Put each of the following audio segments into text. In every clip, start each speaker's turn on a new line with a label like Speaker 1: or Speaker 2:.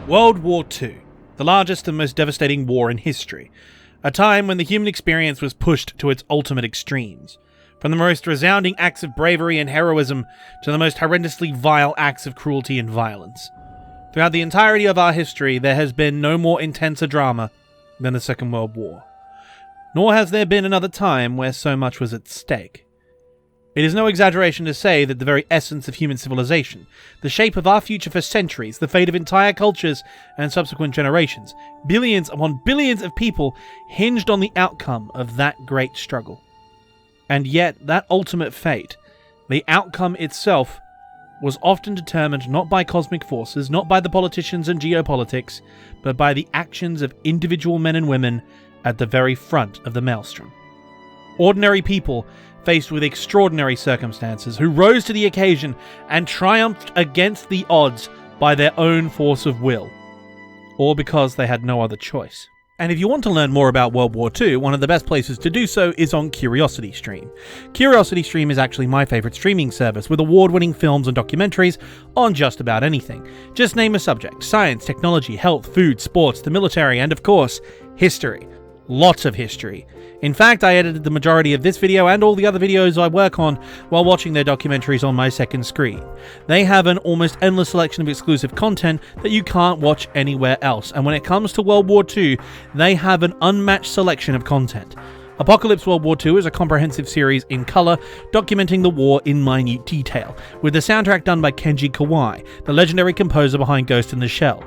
Speaker 1: World War II, the largest and most devastating war in history. A time when the human experience was pushed to its ultimate extremes. From the most resounding acts of bravery and heroism to the most horrendously vile acts of cruelty and violence. Throughout the entirety of our history, there has been no more intense a drama than the Second World War. Nor has there been another time where so much was at stake. It is no exaggeration to say that the very essence of human civilization, the shape of our future for centuries, the fate of entire cultures and subsequent generations, billions upon billions of people hinged on the outcome of that great struggle. And yet, that ultimate fate, the outcome itself, was often determined not by cosmic forces, not by the politicians and geopolitics, but by the actions of individual men and women at the very front of the maelstrom. Ordinary people faced with extraordinary circumstances, who rose to the occasion and triumphed against the odds by their own force of will, or because they had no other choice. And if you want to learn more about World War II, one of the best places to do so is on CuriosityStream. CuriosityStream is actually my favourite streaming service, with award-winning films and documentaries on just about anything. Just name a subject: science, technology, health, food, sports, the military, and of course, history. Lots of history. In fact, I edited the majority of this video and all the other videos I work on while watching their documentaries on my second screen. They have an almost endless selection of exclusive content that you can't watch anywhere else, and when it comes to World War II, they have an unmatched selection of content. Apocalypse World War II is a comprehensive series in colour, documenting the war in minute detail, with the soundtrack done by Kenji Kawai, the legendary composer behind Ghost in the Shell.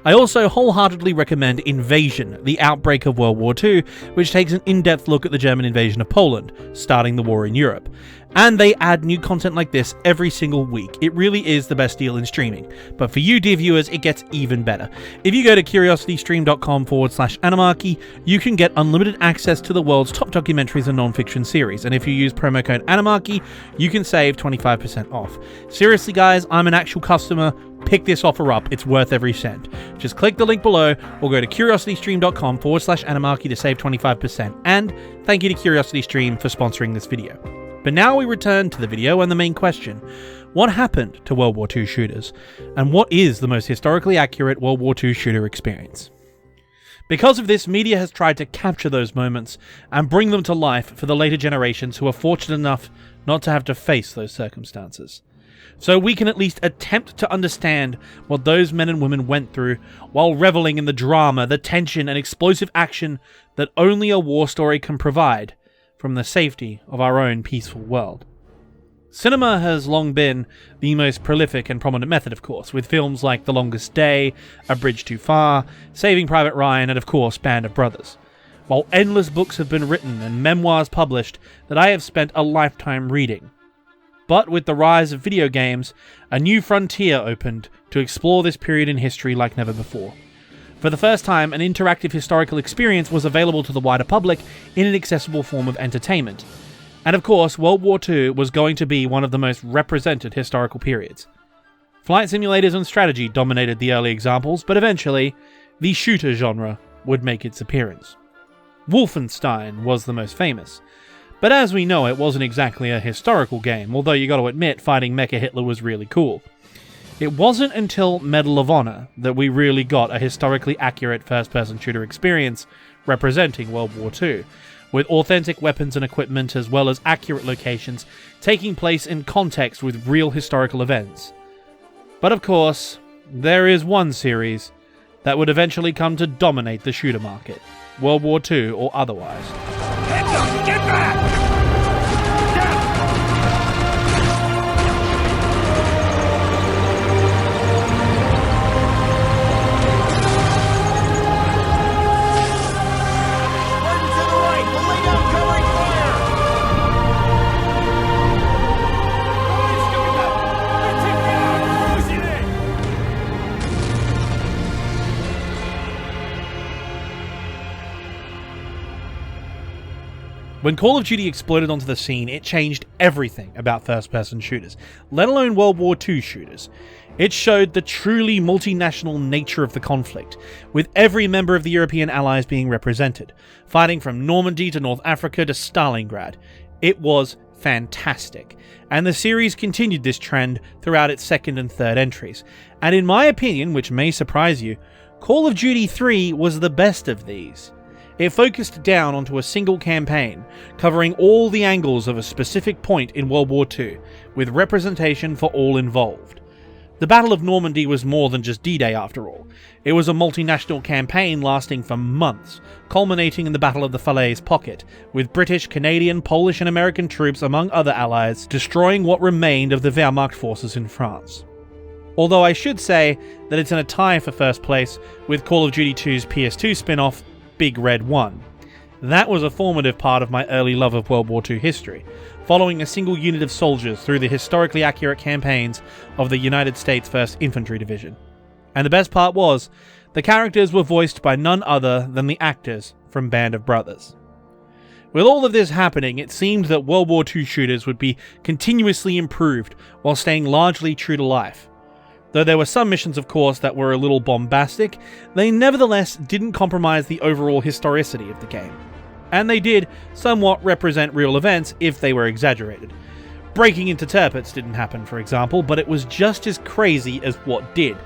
Speaker 1: I also wholeheartedly recommend Invasion, the Outbreak of World War II, which takes an in-depth look at the German invasion of Poland, starting the war in Europe. And they add new content like this every single week. It really is the best deal in streaming. But for you dear viewers, it gets even better. If you go to curiositystream.com/animarchy, you can get unlimited access to the world's top documentaries and non-fiction series. And if you use promo code animarchy, you can save 25% off. Seriously guys, I'm an actual customer. Pick this offer up, it's worth every cent. Just click the link below or go to curiositystream.com/animarchy to save 25%. And thank you to CuriosityStream for sponsoring this video. But now we return to the video and the main question: what happened to World War II shooters? And what is the most historically accurate World War II shooter experience? Because of this, media has tried to capture those moments and bring them to life for the later generations who are fortunate enough not to have to face those circumstances. So we can at least attempt to understand what those men and women went through while reveling in the drama, the tension, and explosive action that only a war story can provide from the safety of our own peaceful world. Cinema has long been the most prolific and prominent method, of course, with films like The Longest Day, A Bridge Too Far, Saving Private Ryan, and of course Band of Brothers. While endless books have been written and memoirs published that I have spent a lifetime reading. But with the rise of video games, a new frontier opened to explore this period in history like never before. For the first time, an interactive historical experience was available to the wider public in an accessible form of entertainment. And of course, World War II was going to be one of the most represented historical periods. Flight simulators and strategy dominated the early examples, but eventually, the shooter genre would make its appearance. Wolfenstein was the most famous. But as we know, it wasn't exactly a historical game, although you gotta admit, fighting Mecha Hitler was really cool. It wasn't until Medal of Honor that we really got a historically accurate first-person shooter experience representing World War II, with authentic weapons and equipment as well as accurate locations taking place in context with real historical events. But of course, there is one series that would eventually come to dominate the shooter market, World War II or otherwise.
Speaker 2: Get back!
Speaker 1: When Call of Duty exploded onto the scene, it changed everything about first-person shooters, let alone World War II shooters. It showed the truly multinational nature of the conflict, with every member of the European allies being represented, fighting from Normandy to North Africa to Stalingrad. It was fantastic, and the series continued this trend throughout its second and third entries, and in my opinion, which may surprise you, Call of Duty 3 was the best of these. It focused down onto a single campaign, covering all the angles of a specific point in World War II, with representation for all involved. The Battle of Normandy was more than just D-Day after all. It was a multinational campaign lasting for months, culminating in the Battle of the Falaise Pocket, with British, Canadian, Polish and American troops among other allies destroying what remained of the Wehrmacht forces in France. Although I should say that it's in a tie for first place with Call of Duty 2's PS2 spin-off, Big Red 1. That was a formative part of my early love of World War II history, following a single unit of soldiers through the historically accurate campaigns of the United States 1st Infantry Division. And the best part was, the characters were voiced by none other than the actors from Band of Brothers. With all of this happening, it seemed that World War II shooters would be continuously improved while staying largely true to life. Though there were some missions, of course, that were a little bombastic, they nevertheless didn't compromise the overall historicity of the game. And they did somewhat represent real events if they were exaggerated. Breaking into Tirpitz didn't happen, for example, but it was just as crazy as what did,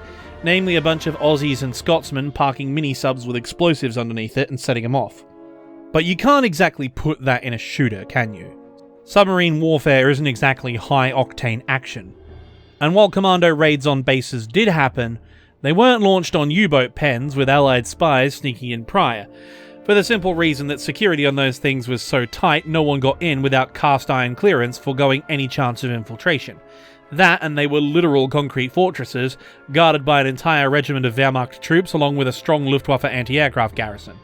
Speaker 1: namely a bunch of Aussies and Scotsmen parking mini-subs with explosives underneath it and setting them off. But you can't exactly put that in a shooter, can you? Submarine warfare isn't exactly high-octane action. And while commando raids on bases did happen, they weren't launched on U-boat pens with Allied spies sneaking in prior, for the simple reason that security on those things was so tight no one got in without cast iron clearance foregoing any chance of infiltration. That, and they were literal concrete fortresses, guarded by an entire regiment of Wehrmacht troops along with a strong Luftwaffe anti-aircraft garrison.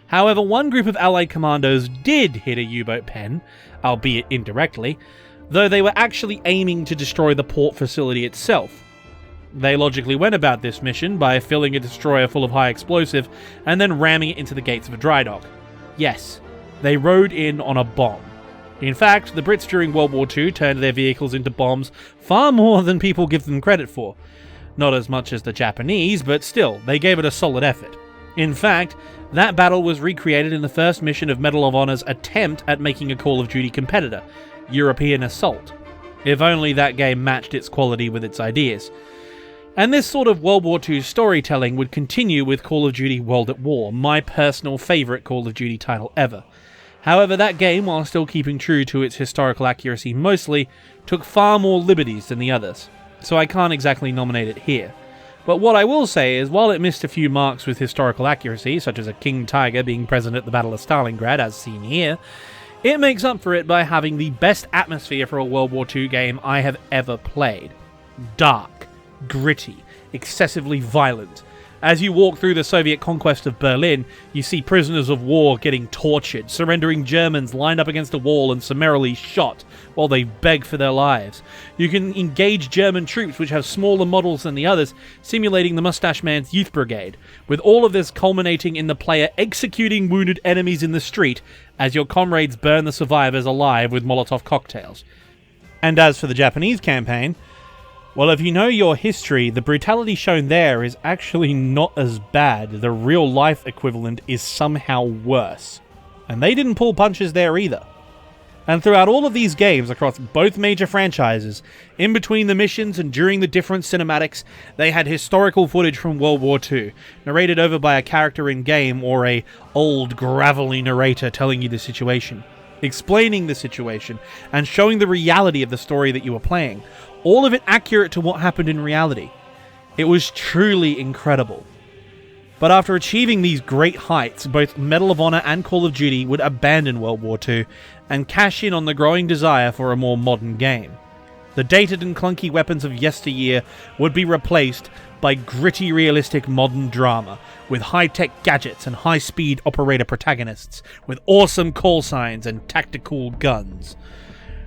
Speaker 1: However, one group of Allied commandos did hit a U-boat pen, albeit indirectly, though they were actually aiming to destroy the port facility itself. They logically went about this mission by filling a destroyer full of high explosive and then ramming it into the gates of a dry dock. Yes, they rode in on a bomb. In fact, the Brits during World War II turned their vehicles into bombs far more than people give them credit for. Not as much as the Japanese, but still, they gave it a solid effort. In fact, that battle was recreated in the first mission of Medal of Honor's attempt at making a Call of Duty competitor, European Assault. If only that game matched its quality with its ideas. And this sort of World War II storytelling would continue with Call of Duty World at War, my personal favourite Call of Duty title ever. However, that game, while still keeping true to its historical accuracy mostly, took far more liberties than the others, so I can't exactly nominate it here. But what I will say is, while it missed a few marks with historical accuracy, such as a King Tiger being present at the Battle of Stalingrad as seen here, it makes up for it by having the best atmosphere for a World War II game I have ever played. Dark, gritty, excessively violent. As you walk through the Soviet conquest of Berlin, you see prisoners of war getting tortured, surrendering Germans lined up against a wall and summarily shot while they beg for their lives. You can engage German troops which have smaller models than the others, simulating the Mustache Man's Youth Brigade, with all of this culminating in the player executing wounded enemies in the street as your comrades burn the survivors alive with Molotov cocktails. And as for the Japanese campaign, well, if you know your history, the brutality shown there is actually not as bad. The real-life equivalent is somehow worse. And they didn't pull punches there either. And throughout all of these games across both major franchises, in between the missions and during the different cinematics, they had historical footage from World War II, narrated over by a character in-game or a old, gravelly narrator telling you the situation, explaining the situation, and showing the reality of the story that you were playing. All of it accurate to what happened in reality. It was truly incredible. But after achieving these great heights, both Medal of Honor and Call of Duty would abandon World War II and cash in on the growing desire for a more modern game. The dated and clunky weapons of yesteryear would be replaced by gritty, realistic modern drama, with high-tech gadgets and high-speed operator protagonists, with awesome call signs and tactical guns.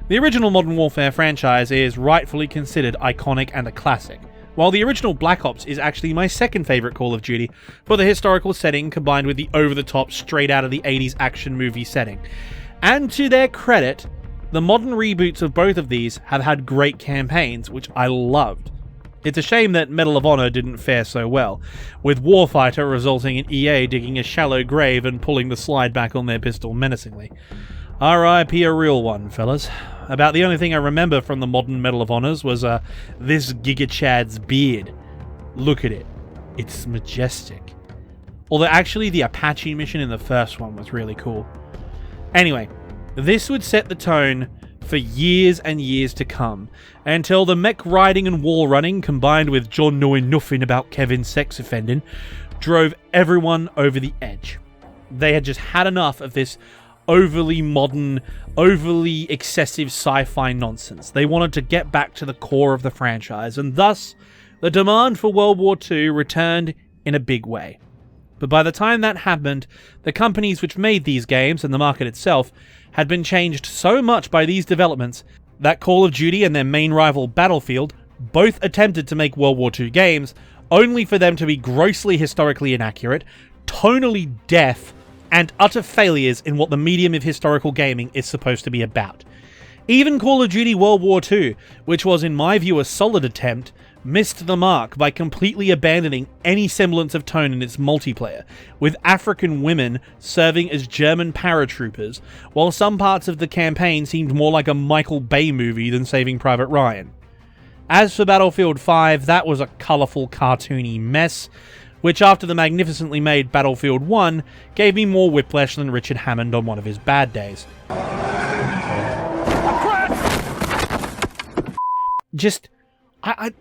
Speaker 1: The original Modern Warfare franchise is rightfully considered iconic and a classic, while the original Black Ops is actually my second favourite Call of Duty for the historical setting combined with the over-the-top, straight-out-of-the-80s action movie setting. And to their credit, the modern reboots of both of these have had great campaigns, which I loved. It's a shame that Medal of Honor didn't fare so well, with Warfighter resulting in EA digging a shallow grave and pulling the slide back on their pistol menacingly. R.I.P. a real one, fellas. About the only thing I remember from the modern Medal of Honors was this Giga Chad's beard. Look at it. It's majestic. Although actually the Apache mission in the first one was really cool. Anyway, this would set the tone for years and years to come, until the mech riding and wall running, combined with John knowing nothing about Kevin's sex offending, drove everyone over the edge. They had just had enough of this overly modern, overly excessive sci-fi nonsense. They wanted to get back to the core of the franchise, and thus, the demand for World War II returned in a big way. But by the time that happened, the companies which made these games and the market itself had been changed so much by these developments that Call of Duty and their main rival Battlefield both attempted to make World War II games, only for them to be grossly historically inaccurate, tonally deaf, and utter failures in what the medium of historical gaming is supposed to be about. Even Call of Duty World War II, which was in my view a solid attempt, missed the mark by completely abandoning any semblance of tone in its multiplayer, with African women serving as German paratroopers, while some parts of the campaign seemed more like a Michael Bay movie than Saving Private Ryan. As for Battlefield 5, that was a colourful, cartoony mess, which after the magnificently made Battlefield 1, gave me more whiplash than Richard Hammond on one of his bad days. Just...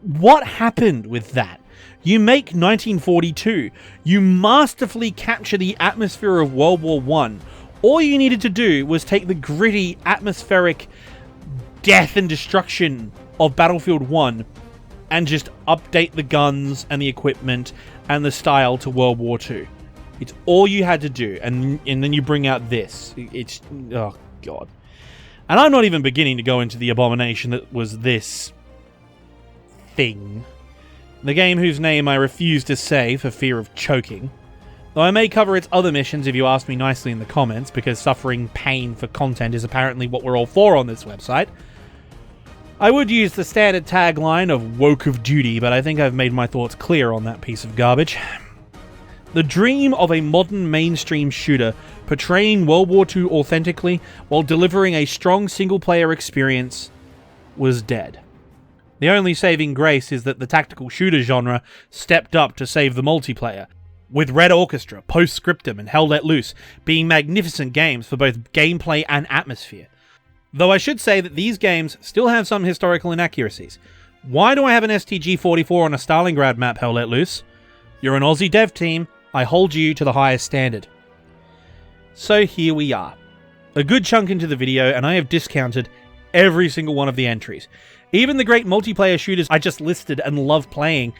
Speaker 1: what happened with that? You make 1942. You masterfully capture the atmosphere of World War I. All you needed to do was take the gritty, atmospheric death and destruction of Battlefield 1 and just update the guns and the equipment and the style to World War II. It's all you had to do. And then you bring out this. It's... oh, God. And I'm not even beginning to go into the abomination that was this... thing. The game whose name I refuse to say for fear of choking. Though I may cover its other missions if you ask me nicely in the comments, because suffering pain for content is apparently what we're all for on this website. I would use the standard tagline of woke of duty, but I think I've made my thoughts clear on that piece of garbage. The dream of a modern mainstream shooter portraying World War II authentically while delivering a strong single-player experience was dead. The only saving grace is that the tactical shooter genre stepped up to save the multiplayer, with Red Orchestra, Postscriptum, and Hell Let Loose being magnificent games for both gameplay and atmosphere. Though I should say that these games still have some historical inaccuracies. Why do I have an STG-44 on a Stalingrad map, Hell Let Loose? You're an Aussie dev team, I hold you to the highest standard. So here we are. A good chunk into the video, and I have discounted every single one of the entries. Even the great multiplayer shooters I just listed and love playing.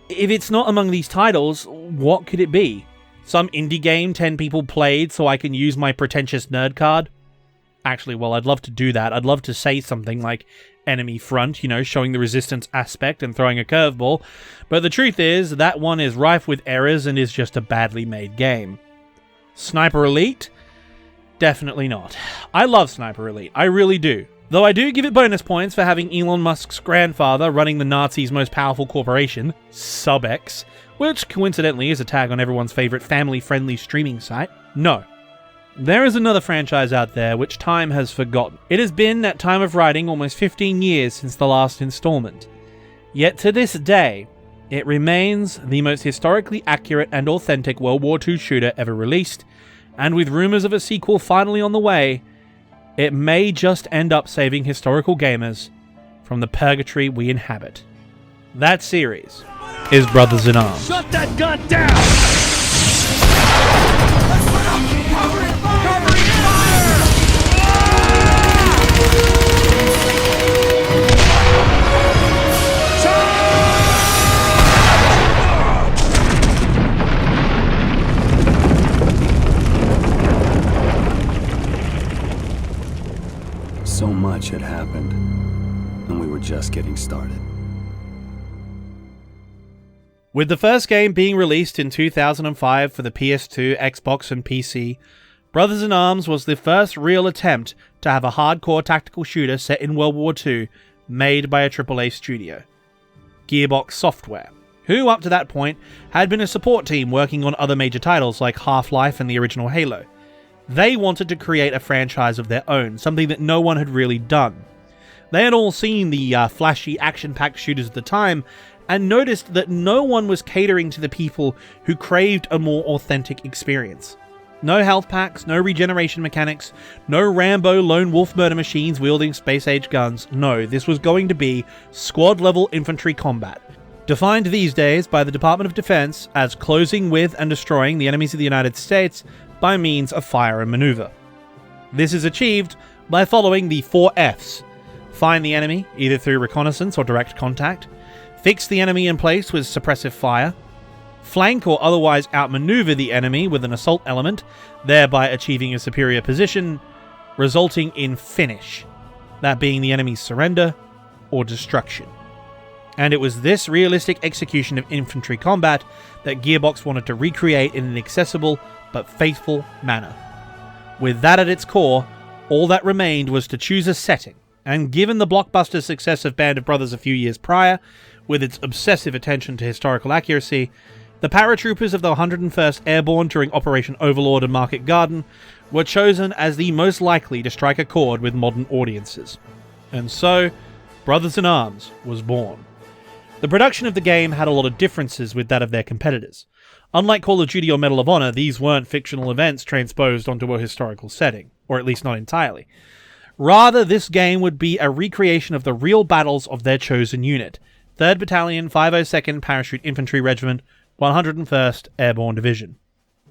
Speaker 1: If it's not among these titles, what could it be? Some indie game 10 people played so I can use my pretentious nerd card? Actually, well, I'd love to do that. I'd love to say something like Enemy Front, you know, showing the resistance aspect and throwing a curveball. But the truth is, that one is rife with errors and is just a badly made game. Sniper Elite? Definitely not. I love Sniper Elite. I really do. Though I do give it bonus points for having Elon Musk's grandfather running the Nazis' most powerful corporation, SubX, which coincidentally is a tag on everyone's favourite family-friendly streaming site. No. There is another franchise out there which time has forgotten. It has been, at time of writing, almost 15 years since the last installment. Yet to this day, it remains the most historically accurate and authentic World War II shooter ever released, and with rumours of a sequel finally on the way, it may just end up saving historical gamers from the purgatory we inhabit. That series is Brothers in Arms.
Speaker 2: Shut that gun down! Covering
Speaker 3: So much had happened, and we were just getting started.
Speaker 1: With the first game being released in 2005 for the PS2, Xbox, and PC, Brothers in Arms was the first real attempt to have a hardcore tactical shooter set in World War II made by a AAA studio, Gearbox Software, who up to that point had been a support team working on other major titles like Half-Life and the original Halo. They wanted to create a franchise of their own, something that no one had really done. They had all seen the flashy, action-packed shooters at the time, and noticed that no one was catering to the people who craved a more authentic experience. No health packs, no regeneration mechanics, no Rambo lone wolf murder machines wielding space-age guns. No, this was going to be squad-level infantry combat, defined these days by the Department of Defense as closing with and destroying the enemies of the United States by means of fire and maneuver. This is achieved by following the 4 Fs. Find the enemy, either through reconnaissance or direct contact. Fix the enemy in place with suppressive fire. Flank or otherwise outmaneuver the enemy with an assault element, thereby achieving a superior position, resulting in finish, that being the enemy's surrender or destruction. And it was this realistic execution of infantry combat that Gearbox wanted to recreate in an accessible but faithful manner. With that at its core, all that remained was to choose a setting, and given the blockbuster success of Band of Brothers a few years prior, with its obsessive attention to historical accuracy, the paratroopers of the 101st Airborne during Operation Overlord and Market Garden were chosen as the most likely to strike a chord with modern audiences. And so, Brothers in Arms was born. The production of the game had a lot of differences with that of their competitors. Unlike Call of Duty or Medal of Honor, these weren't fictional events transposed onto a historical setting, or at least not entirely. Rather, this game would be a recreation of the real battles of their chosen unit, 3rd Battalion, 502nd Parachute Infantry Regiment, 101st Airborne Division,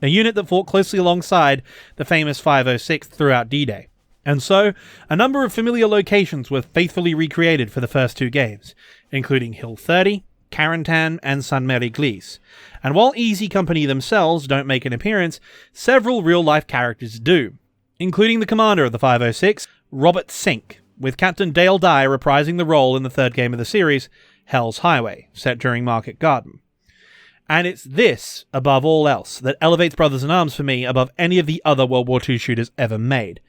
Speaker 1: a unit that fought closely alongside the famous 506th throughout D-Day. And so, a number of familiar locations were faithfully recreated for the first 2 games, including Hill 30, Carentan, and Sainte-Mère-Église. And while Easy Company themselves don't make an appearance, several real-life characters do, including the commander of the 506, Robert Sink, with Captain Dale Dye reprising the role in the 3rd game of the series, Hell's Highway, set during Market Garden. And it's this, above all else, that elevates Brothers in Arms for me above any of the other World War II shooters ever made,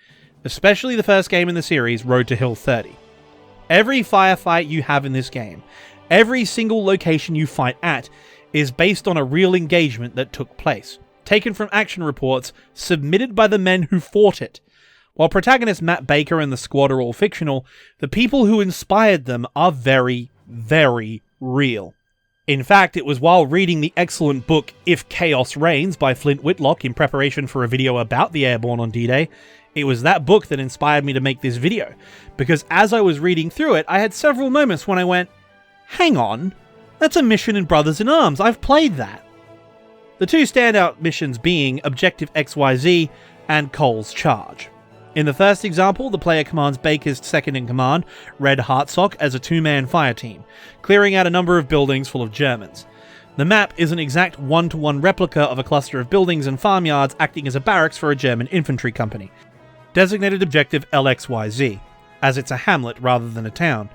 Speaker 1: especially the first game in the series, Road to Hill 30. Every firefight you have in this game, every single location you fight at, is based on a real engagement that took place, taken from action reports submitted by the men who fought it. While protagonist Matt Baker and the squad are all fictional, the people who inspired them are very, very real. In fact, it was while reading the excellent book If Chaos Reigns by Flint Whitlock in preparation for a video about the Airborne on D-Day, it was that book that inspired me to make this video, because as I was reading through it, I had several moments when I went, hang on, that's a mission in Brothers in Arms, I've played that. The 2 standout missions being Objective XYZ and Cole's Charge. In the first example, the player commands Baker's second-in-command, Red Hartsock, as a 2-man fire team, clearing out a number of buildings full of Germans. The map is an exact one-to-one replica of a cluster of buildings and farmyards acting as a barracks for a German infantry company, designated Objective LXYZ, as it's a hamlet rather than a town.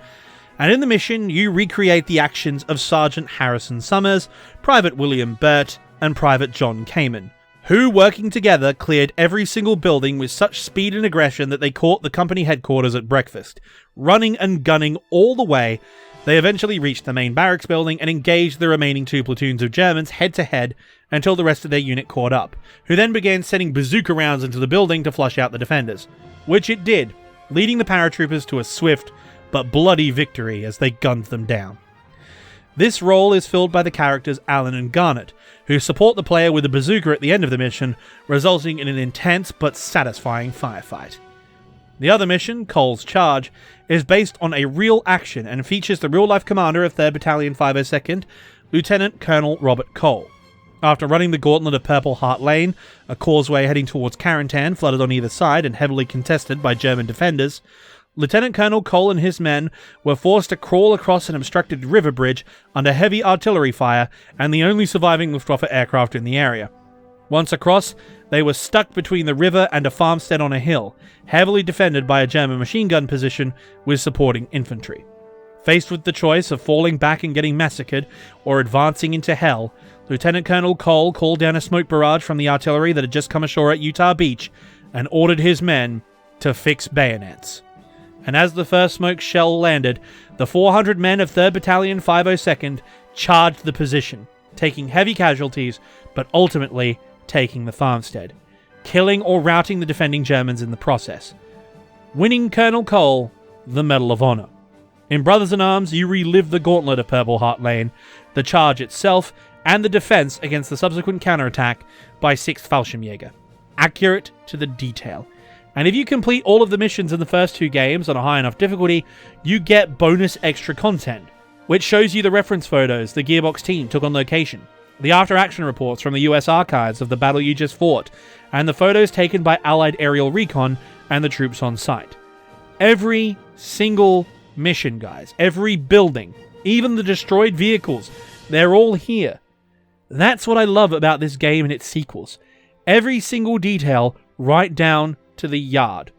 Speaker 1: And in the mission, you recreate the actions of Sergeant Harrison Summers, Private William Burt, and Private John Kamen, who, working together, cleared every single building with such speed and aggression that they caught the company headquarters at breakfast. Running and gunning all the way, they eventually reached the main barracks building and engaged the remaining 2 platoons of Germans head-to-head until the rest of their unit caught up, who then began sending bazooka rounds into the building to flush out the defenders, which it did, leading the paratroopers to a swift but bloody victory as they gunned them down. This role is filled by the characters Alan and Garnet, who support the player with a bazooka at the end of the mission, resulting in an intense but satisfying firefight. The other mission, Cole's Charge, is based on a real action and features the real-life commander of 3rd Battalion 502nd, Lieutenant Colonel Robert Cole. After running the gauntlet of Purple Heart Lane, a causeway heading towards Carentan flooded on either side and heavily contested by German defenders, Lieutenant Colonel Cole and his men were forced to crawl across an obstructed river bridge under heavy artillery fire and the only surviving Luftwaffe aircraft in the area. Once across, they were stuck between the river and a farmstead on a hill, heavily defended by a German machine gun position with supporting infantry. Faced with the choice of falling back and getting massacred, or advancing into hell, Lieutenant Colonel Cole called down a smoke barrage from the artillery that had just come ashore at Utah Beach and ordered his men to fix bayonets. And as the first smoke shell landed, the 400 men of 3rd Battalion 502nd charged the position, taking heavy casualties, but ultimately taking the farmstead, killing or routing the defending Germans in the process. Winning Colonel Cole the Medal of Honor. In Brothers in Arms, you relive the gauntlet of Purple Heart Lane, the charge itself, and the defense against the subsequent counterattack by 6th Fallschirmjäger. Accurate to the detail. And if you complete all of the missions in the first 2 games on a high enough difficulty, you get bonus extra content, which shows you the reference photos the Gearbox team took on location, the after-action reports from the US archives of the battle you just fought, and the photos taken by Allied aerial recon and the troops on site. Every single mission, guys, every building, even the destroyed vehicles, they're all here. That's what I love about this game and its sequels. Every single detail, right down to the yard.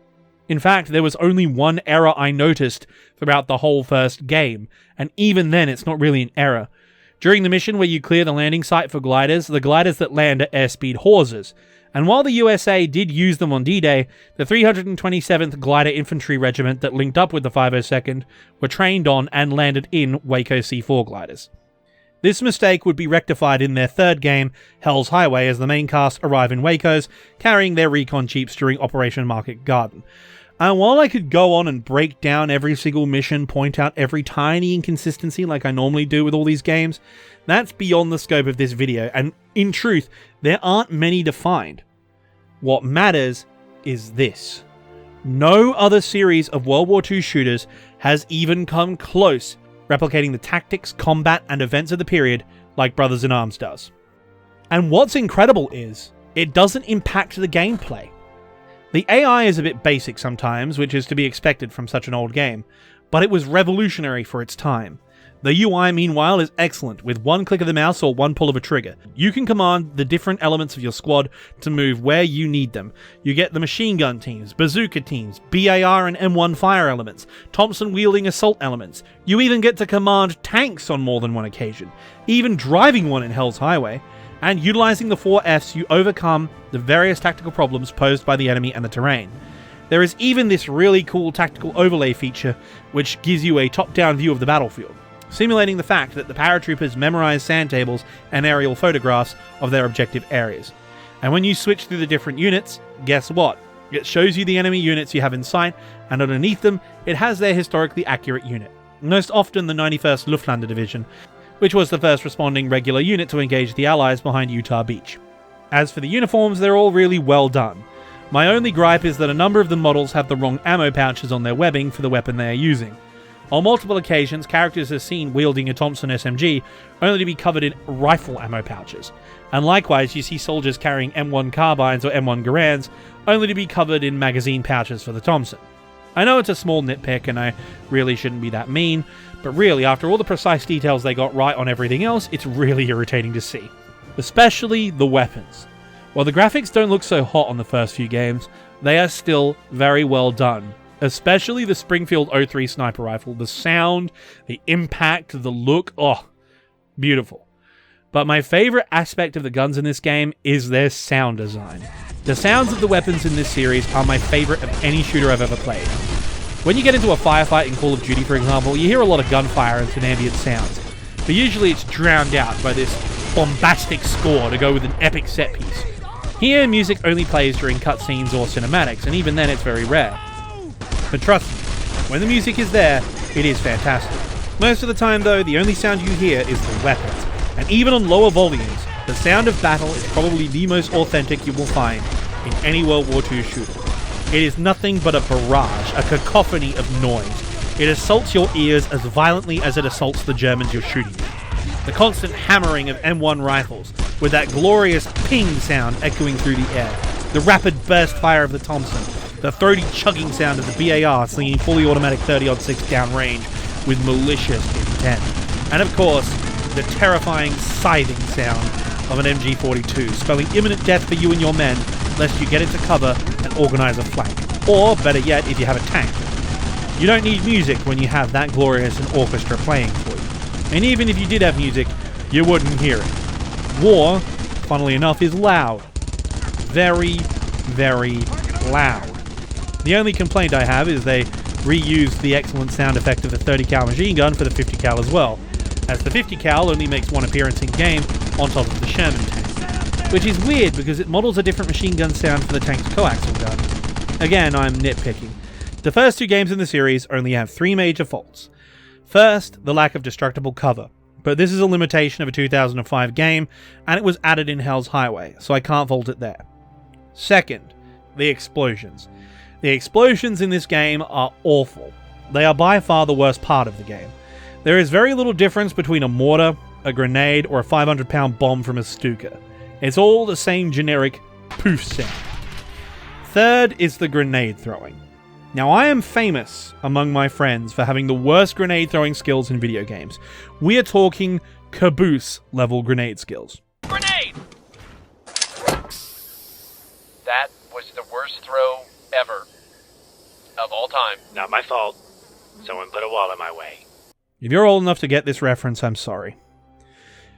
Speaker 1: In fact, there was only one error I noticed throughout the whole first game, and even then it's not really an error. During the mission where you clear the landing site for gliders, the gliders that land are airspeed horsers, and while the USA did use them on D-Day, the 327th Glider Infantry Regiment that linked up with the 502nd were trained on and landed in Waco C4 gliders. This mistake would be rectified in their third game, Hell's Highway, as the main cast arrive in Wacos, carrying their recon jeeps during Operation Market Garden. And while I could go on and break down every single mission, point out every tiny inconsistency like I normally do with all these games, that's beyond the scope of this video, and in truth, there aren't many to find. What matters is this. No other series of World War II shooters has even come close replicating the tactics, combat, and events of the period like Brothers in Arms does. And what's incredible is, it doesn't impact the gameplay. The AI is a bit basic sometimes, which is to be expected from such an old game, but it was revolutionary for its time. The UI, meanwhile, is excellent. With one click of the mouse or one pull of a trigger, you can command the different elements of your squad to move where you need them. You get the machine gun teams, bazooka teams, BAR and M1 fire elements, Thompson-wielding assault elements. You even get to command tanks on more than one occasion, even driving one in Hell's Highway. And utilizing the 4 Fs, you overcome the various tactical problems posed by the enemy and the terrain. There is even this really cool tactical overlay feature, which gives you a top-down view of the battlefield, simulating the fact that the paratroopers memorize sand tables and aerial photographs of their objective areas. And when you switch through the different units, guess what? It shows you the enemy units you have in sight, and underneath them, it has their historically accurate unit, most often the 91st Luftlandedivision, Division, which was the first responding regular unit to engage the Allies behind Utah Beach. As for the uniforms, they're all really well done. My only gripe is that a number of the models have the wrong ammo pouches on their webbing for the weapon they are using. On multiple occasions, characters are seen wielding a Thompson SMG, only to be covered in rifle ammo pouches. And likewise, you see soldiers carrying M1 carbines or M1 Garands, only to be covered in magazine pouches for the Thompson. I know it's a small nitpick and I really shouldn't be that mean, but really, after all the precise details they got right on everything else, it's really irritating to see. Especially the weapons. While the graphics don't look so hot on the first few games, they are still very well done. Especially the Springfield 03 sniper rifle. The sound, the impact, the look, oh, beautiful. But my favorite aspect of the guns in this game is their sound design. The sounds of the weapons in this series are my favorite of any shooter I've ever played. When you get into a firefight in Call of Duty, for example, you hear a lot of gunfire and some ambient sounds, but usually it's drowned out by this bombastic score to go with an epic set piece. Here, music only plays during cutscenes or cinematics, and even then it's very rare. But trust me, when the music is there, it is fantastic. Most of the time though, the only sound you hear is the weapons, and even on lower volumes, the sound of battle is probably the most authentic you will find in any World War II shooter. It is nothing but a barrage, a cacophony of noise. It assaults your ears as violently as it assaults the Germans you're shooting at. The constant hammering of M1 rifles, with that glorious ping sound echoing through the air. The rapid burst fire of the Thompson. The throaty chugging sound of the BAR slinging fully automatic 30-06 downrange with malicious intent. And of course, the terrifying scything sound of an MG42, spelling imminent death for you and your men, lest you get into cover and organize a flank. Or, better yet, if you have a tank. You don't need music when you have that glorious an orchestra playing for you. And even if you did have music, you wouldn't hear it. War, funnily enough, is loud. Very, very loud. The only complaint I have is they reused the excellent sound effect of the 30 cal machine gun for the 50 cal as well, as the 50 cal only makes one appearance in game on top of the Sherman tank. which is weird because it models a different machine gun sound for the tank's coaxial gun. Again, I'm nitpicking. The first 2 games in the series only have 3 major faults. First, the lack of destructible cover, but this is a limitation of a 2005 game, and it was added in Hell's Highway, so I can't fault it there. Second, the explosions. The explosions in this game are awful. They are by far the worst part of the game. There is very little difference between a mortar, a grenade, or a 500-pound bomb from a Stuka. It's all the same generic poof sound. Third is the grenade throwing. Now, I am famous among my friends for having the worst grenade throwing skills in video games. We are talking caboose level grenade skills.
Speaker 4: Grenade! That was the worst throw ever. Of all time.
Speaker 2: Not my fault. Someone put a wall in my way.
Speaker 1: If you're old enough to get this reference, I'm sorry.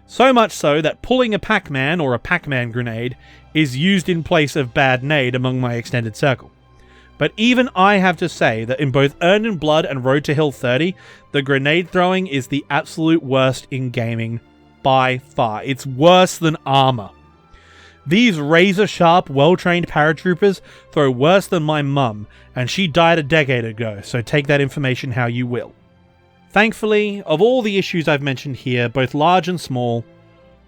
Speaker 1: So much so that pulling a Pac-Man or a Pac-Man grenade is used in place of bad nade among my extended circle. But even I have to say that in both Earned in Blood and Road to Hill 30, the grenade throwing is the absolute worst in gaming by far. It's worse than armor. These razor-sharp, well-trained paratroopers throw worse than my mum, and she died a decade ago, so take that information how you will. Thankfully, of all the issues I've mentioned here, both large and small,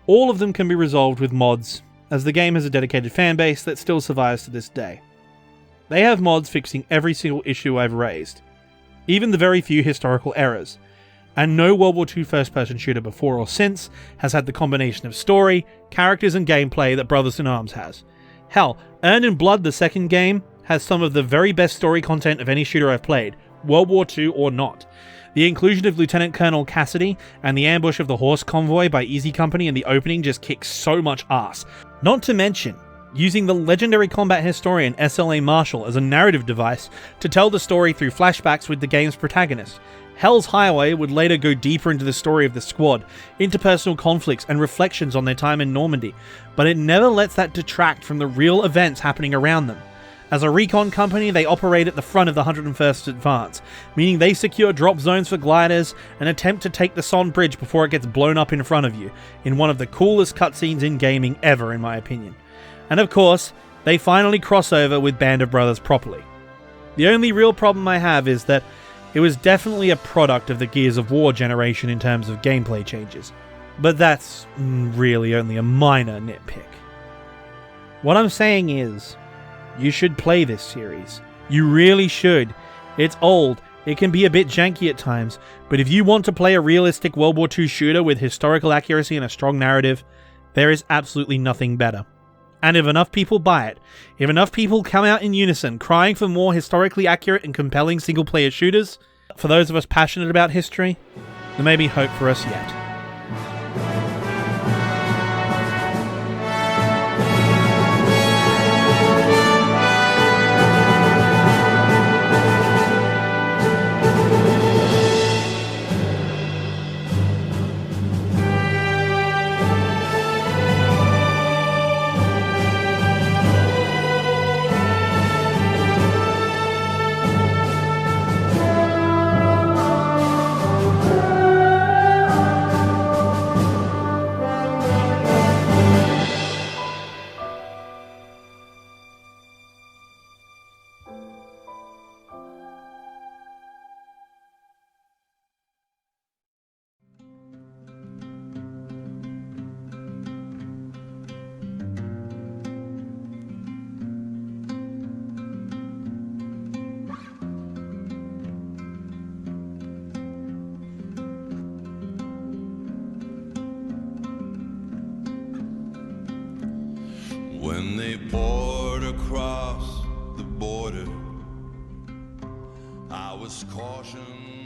Speaker 1: all of them can be resolved with mods, as the game has a dedicated fanbase that still survives to this day. They have mods fixing every single issue I've raised, even the very few historical errors, and no World War II first-person shooter before or since has had the combination of story, characters and gameplay that Brothers in Arms has. Hell, Earned in Blood, the second game, has some of the very best story content of any shooter I've played, World War II or not. The inclusion of Lieutenant Colonel Cassidy and the ambush of the horse convoy by Easy Company in the opening just kicks so much ass. Not to mention, using the legendary combat historian SLA Marshall as a narrative device to tell the story through flashbacks with the game's protagonist. Hell's Highway would later go deeper into the story of the squad, interpersonal conflicts and reflections on their time in Normandy, but it never lets that detract from the real events happening around them. As a recon company, they operate at the front of the 101st Advance, meaning they secure drop zones for gliders and attempt to take the Son Bridge before it gets blown up in front of you, in one of the coolest cutscenes in gaming ever, in my opinion. And of course, they finally cross over with Band of Brothers properly. The only real problem I have is that it was definitely a product of the Gears of War generation in terms of gameplay changes, but that's really only a minor nitpick. What I'm saying is, you should play this series. You really should. It's old, it can be a bit janky at times, but if you want to play a realistic World War II shooter with historical accuracy and a strong narrative, there is absolutely nothing better. And if enough people buy it, if enough people come out in unison crying for more historically accurate and compelling single-player shooters, for those of us passionate about history, there may be hope for us yet.
Speaker 5: When they poured across the border, I was cautioned